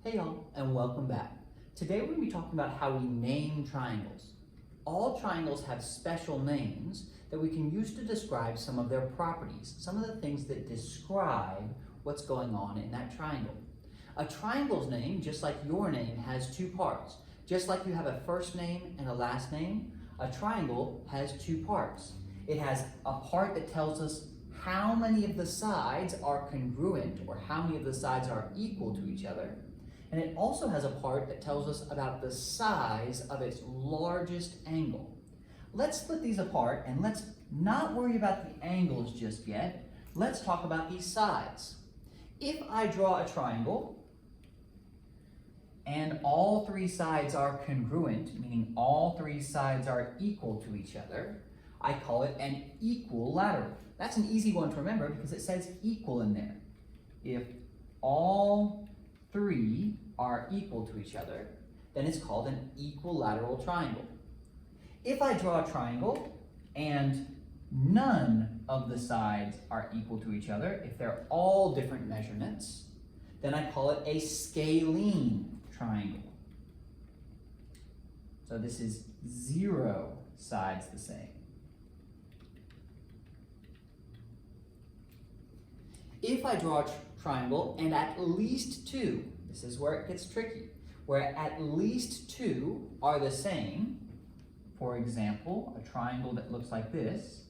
Hey y'all, and welcome back. Today we're going to be talking about how we name triangles. All triangles have special names that we can use to describe some of their properties, some of the things that describe what's going on in that triangle. A triangle's name, just like your name, has two parts. Just like you have a first name and a last name, a triangle has two parts. It has a part that tells us how many of the sides are congruent, or how many of the sides are equal to each other. And it also has a part that tells us about the size of its largest angle. Let's split these apart and let's not worry about the angles just yet. Let's talk about these sides. If I draw a triangle and all three sides are congruent, meaning all three sides are equal to each other, I call it an equilateral. That's an easy one to remember because it says equal in there. If all three are equal to each other, then it's called an equilateral triangle. If I draw a triangle and none of the sides are equal to each other, if they're all different measurements, then I call it a scalene triangle. So this is 0 sides the same. If I draw a triangle and at least two, this is where it gets tricky, where at least two are the same. For example, a triangle that looks like this.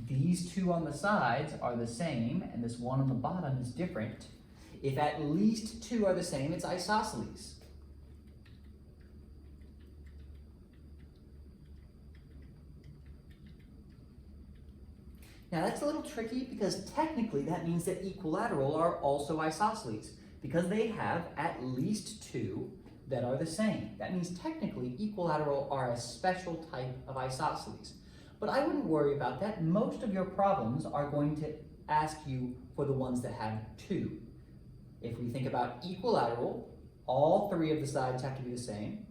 These two on the sides are the same, and this one on the bottom is different. If at least two are the same, it's isosceles. Now that's a little tricky because technically that means that equilateral are also isosceles because they have at least two that are the same. That means technically equilateral are a special type of isosceles. But I wouldn't worry about that. Most of your problems are going to ask you for the ones that have two. If we think about equilateral, all three of the sides have to be the same.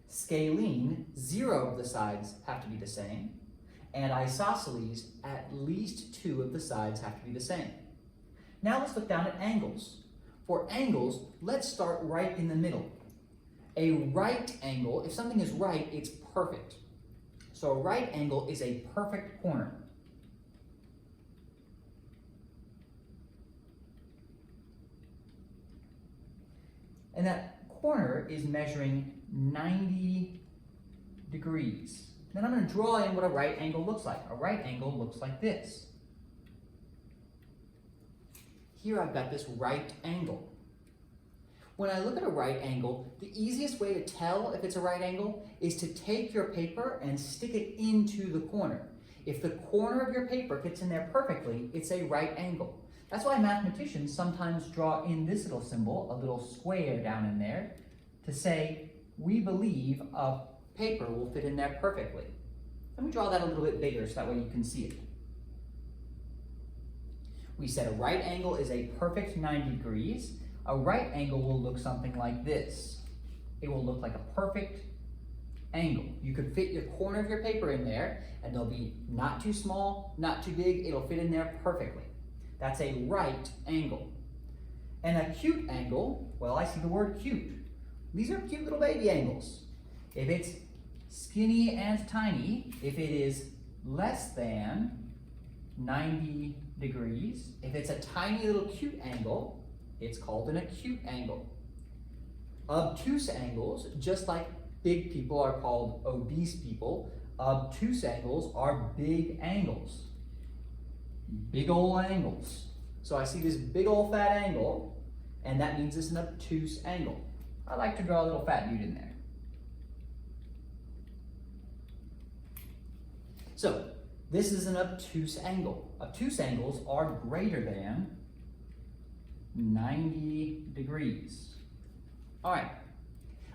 Scalene, 0 of the sides have to be the same. And isosceles, at least two of the sides have to be the same. Now let's look down at angles. For angles, let's start right in the middle. A right angle, if something is right, it's perfect. So a right angle is a perfect corner. And that corner is measuring 90 degrees. Then I'm going to draw in what a right angle looks like. A right angle looks like this. Here I've got this right angle. When I look at a right angle, the easiest way to tell if it's a right angle is to take your paper and stick it into the corner. If the corner of your paper fits in there perfectly, it's a right angle. That's why mathematicians sometimes draw in this little symbol, a little square down in there, to say, we believe a paper will fit in there perfectly. Let me draw that a little bit bigger so that way you can see it. We said a right angle is a perfect 90 degrees. A right angle will look something like this. It will look like a perfect angle. You could fit your corner of your paper in there and they'll be not too small, not too big. It'll fit in there perfectly. That's a right angle. An acute angle, well, I see the word cute. These are cute little baby angles. If it's skinny and tiny, if it is less than 90 degrees, if it's a tiny little cute angle, it's called an acute angle. Obtuse angles, just like big people are called obese people, obtuse angles are big angles. Big ol' angles. So I see this big ol' fat angle, and that means it's an obtuse angle. I like to draw a little fat dude in there. So, this is an obtuse angle. Obtuse angles are greater than 90 degrees. All right,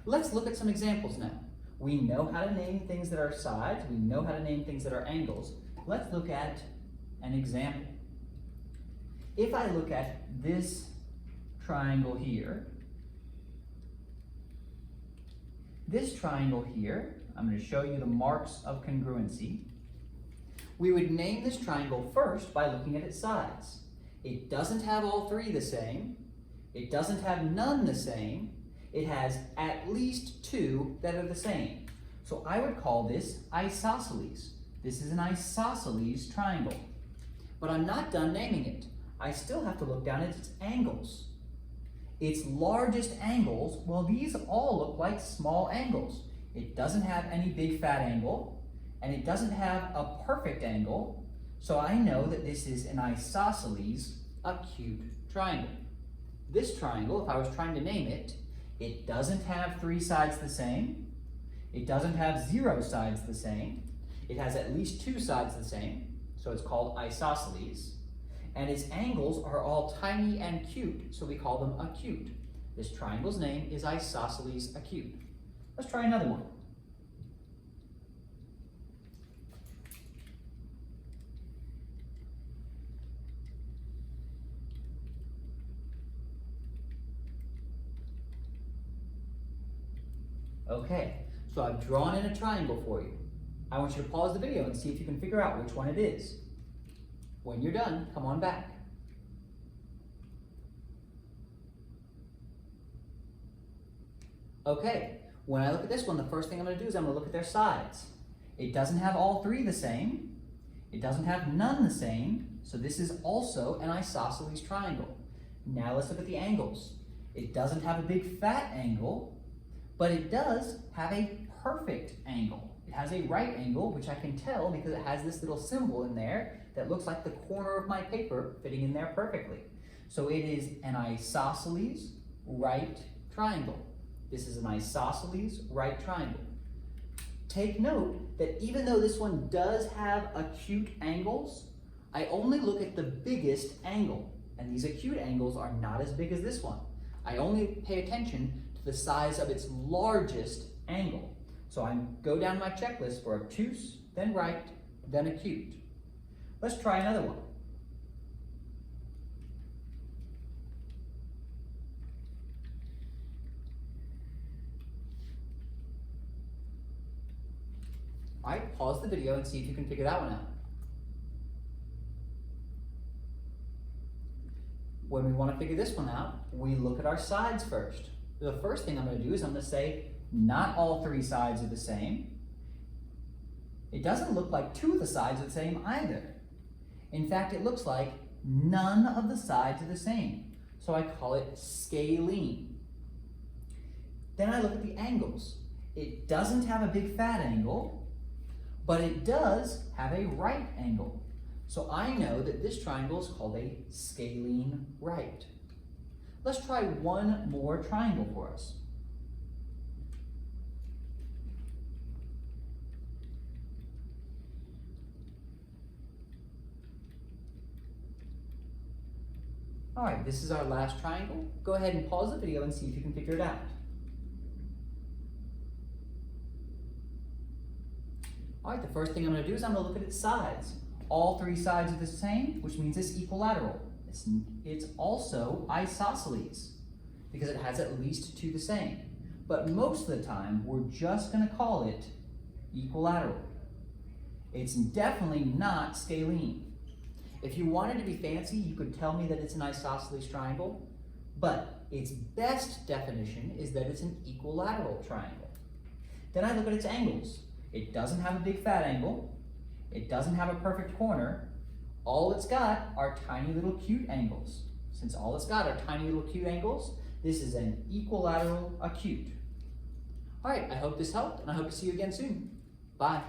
let's look at some examples now. We know how to name things that are sides. We know how to name things that are angles. Let's look at an example. If I look at this triangle here, I'm going to show you the marks of congruency. We would name this triangle first by looking at its sides. It doesn't have all three the same. It doesn't have none the same, it has at least two that are the same. So I would call this isosceles. This is an isosceles triangle. But I'm not done naming it. I still have to look down at its angles. Its largest angles, well, these all look like small angles. It doesn't have any big fat angle, and it doesn't have a perfect angle, so I know that this is an isosceles acute triangle. This triangle, if I was trying to name it, it doesn't have three sides the same, it doesn't have zero sides the same, it has at least two sides the same, so it's called isosceles, and its angles are all tiny and cute, so we call them acute. This triangle's name is isosceles acute. Let's try another one. Okay, so I've drawn in a triangle for you. I want you to pause the video and see if you can figure out which one it is. When you're done, come on back. Okay, when I look at this one, the first thing I'm going to do is I'm going to look at their sides. It doesn't have all three the same. It doesn't have none the same. So this is also an isosceles triangle. Now let's look at the angles. It doesn't have a big fat angle, but it does have a perfect angle. It has a right angle, which I can tell because it has this little symbol in there that looks like the corner of my paper fitting in there perfectly. So it is an isosceles right triangle. This is an isosceles right triangle. Take note that even though this one does have acute angles, I only look at the biggest angle, and these acute angles are not as big as this one. I only pay attention to the size of its largest angle. So I go down my checklist for obtuse, then right, then acute. Let's try another one. All right, pause the video and see if you can figure that one out. When we want to figure this one out, we look at our sides first. The first thing I'm going to do is I'm going to say, not all three sides are the same. It doesn't look like two of the sides are the same either. In fact, it looks like none of the sides are the same. So I call it scalene. Then I look at the angles. It doesn't have a big fat angle, but it does have a right angle. So I know that this triangle is called a scalene right. Let's try one more triangle for us. All right, this is our last triangle. Go ahead and pause the video and see if you can figure it out. All right, the first thing I'm going to do is I'm going to look at its sides. All three sides are the same, which means it's equilateral. It's also isosceles because it has at least two the same. But most of the time, we're just going to call it equilateral. It's definitely not scalene. If you wanted to be fancy, you could tell me that it's an isosceles triangle, but its best definition is that it's an equilateral triangle. Then I look at its angles. It doesn't have a big fat angle. It doesn't have a perfect corner. All it's got are tiny little cute angles. Since all it's got are tiny little cute angles, this is an equilateral acute. All right, I hope this helped, and I hope to see you again soon. Bye.